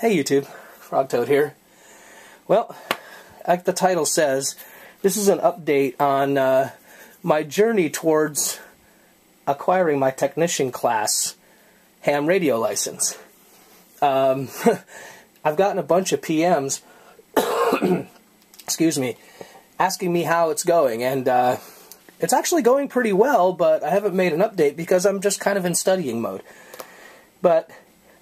Hey YouTube, dafrogtoad here. Well, like the title says, this is an update on my journey towards acquiring my technician class ham radio license. I've gotten a bunch of PMs, excuse me, asking me how it's going, and it's actually going pretty well, but I haven't made an update because I'm just kind of in studying mode. But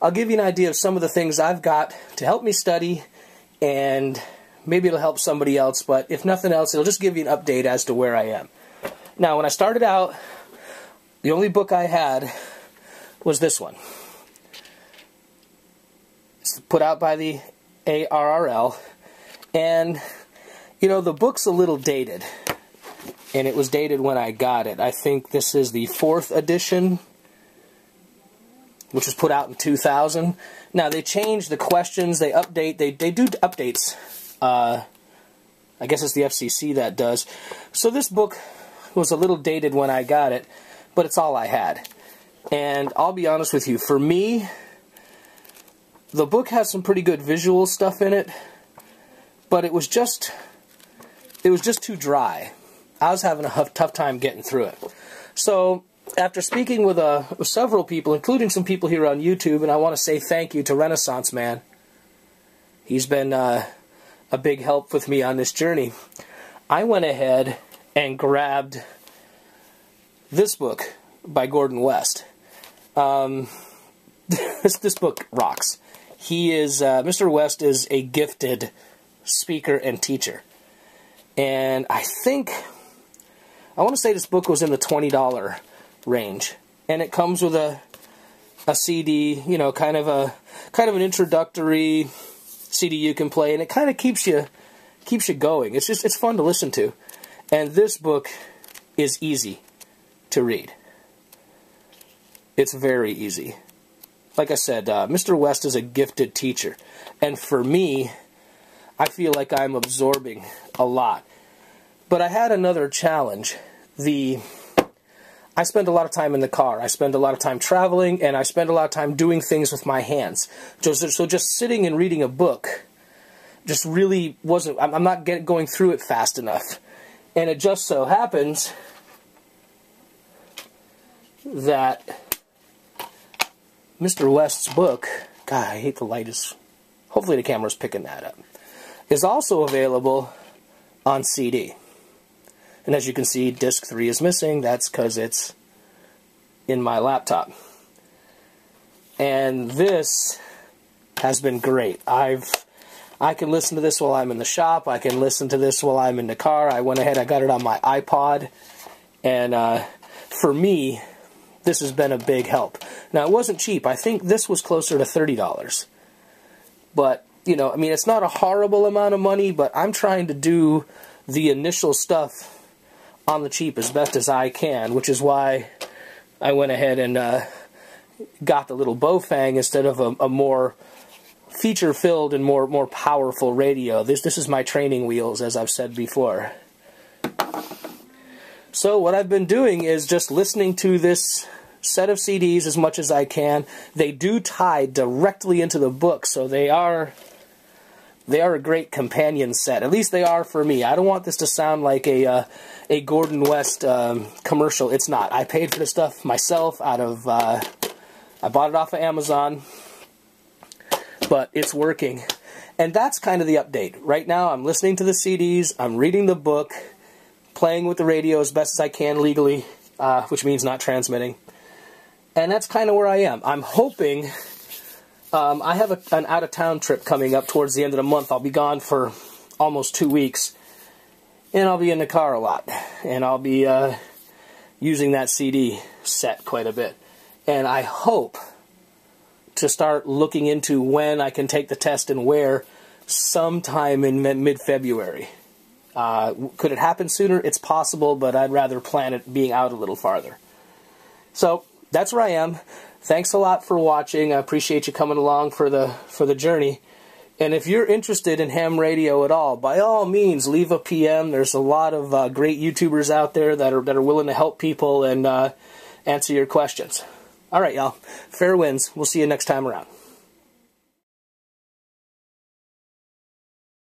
I'll give you an idea of some of the things I've got to help me study, and maybe it'll help somebody else, but if nothing else, it'll just give you an update as to where I am. Now, when I started out, the only book I had was this one. It's put out by the ARRL, and, you know, the book's a little dated, and it was dated when I got it. I think this is the 4th edition, which was put out in 2000. Now, they change the questions, they update, they do updates. I guess it's the FCC that does. So this book was a little dated when I got it, but it's all I had. And I'll be honest with you, for me, the book has some pretty good visual stuff in it, but it was just too dry. I was having a tough time getting through it. So, after speaking with several people, including some people here on YouTube, and I want to say thank you to Renaissance Man. He's been a big help with me on this journey. I went ahead and grabbed this book by Gordon West. This book rocks. He is, Mr. West is a gifted speaker and teacher. And I want to say this book was in the $20 range, and it comes with a CD, you know, kind of an introductory CD you can play, and it kind of keeps you going. It's fun to listen to, and this book is easy to read. It's very easy. Like I said, Mr. West is a gifted teacher, and for me, I feel like I'm absorbing a lot. But I had another challenge. I spend a lot of time in the car. I spend a lot of time traveling, and I spend a lot of time doing things with my hands. So just sitting and reading a book just really wasn't... I'm not going through it fast enough. And it just so happens that Mr. West's book... God, I hate the light. Hopefully the camera's picking that up. Is also available on CD. And as you can see, disc 3 is missing. That's because it's in my laptop. And this has been great. I can listen to this while I'm in the shop. I can listen to this while I'm in the car. I went ahead, I got it on my iPod. And for me, this has been a big help. Now, it wasn't cheap. I think this was closer to $30. But, you know, I mean, it's not a horrible amount of money, but I'm trying to do the initial stuff on the cheap as best as I can, which is why I went ahead and got the little Bofang instead of a more feature-filled and more powerful radio. This is my training wheels, as I've said before. So what I've been doing is just listening to this set of CDs as much as I can. They do tie directly into the book, so they are a great companion set. At least they are for me. I don't want this to sound like a Gordon West commercial. It's not. I paid for this stuff myself out of... I bought it off of Amazon, but it's working. And that's kind of the update. Right now, I'm listening to the CDs, I'm reading the book, playing with the radio as best as I can legally, which means not transmitting. And that's kind of where I am. I'm hoping... I have an out-of-town trip coming up towards the end of the month. I'll be gone for almost 2 weeks, and I'll be in the car a lot, and I'll be using that CD set quite a bit. And I hope to start looking into when I can take the test and where sometime in mid-February. Could it happen sooner? It's possible, but I'd rather plan it being out a little farther. So, that's where I am. Thanks a lot for watching. I appreciate you coming along for the journey. And if you're interested in ham radio at all, by all means, leave a PM. There's a lot of great YouTubers out there that are willing to help people and answer your questions. All right, y'all. Fair winds. We'll see you next time around.